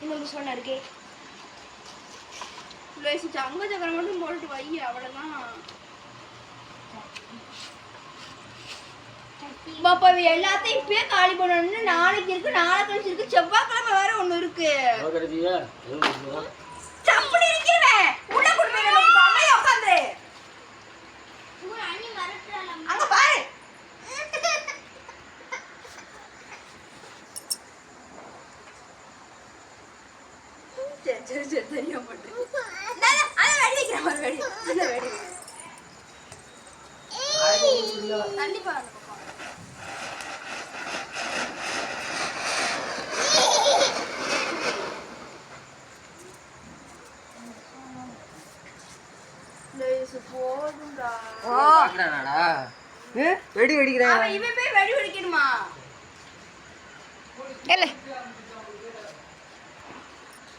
இன்னும் சொன்ன இருக்கே அங்க சக்கரம் மட்டும் போட்டு வை அவ்வளவுதான். பாப்பா எல்லாத்தையும் இப்பயே காலி பண்ணணும்னு நாளைக்கு இருக்கு, நாளை கழிச்சு இருக்கு, செவ்வாய்க்கிழமை வேற ஒண்ணு இருக்கு. சப்புனு இருக்கிறேன் உள்ள கொண்டு போய் அமைதியா உட்காந்து அங்க பாரு. சரி தெரியா போட்டு கண்டிப்பா வெடி வெடிக்கிறேன். வெடி வெடிக்கணுமா?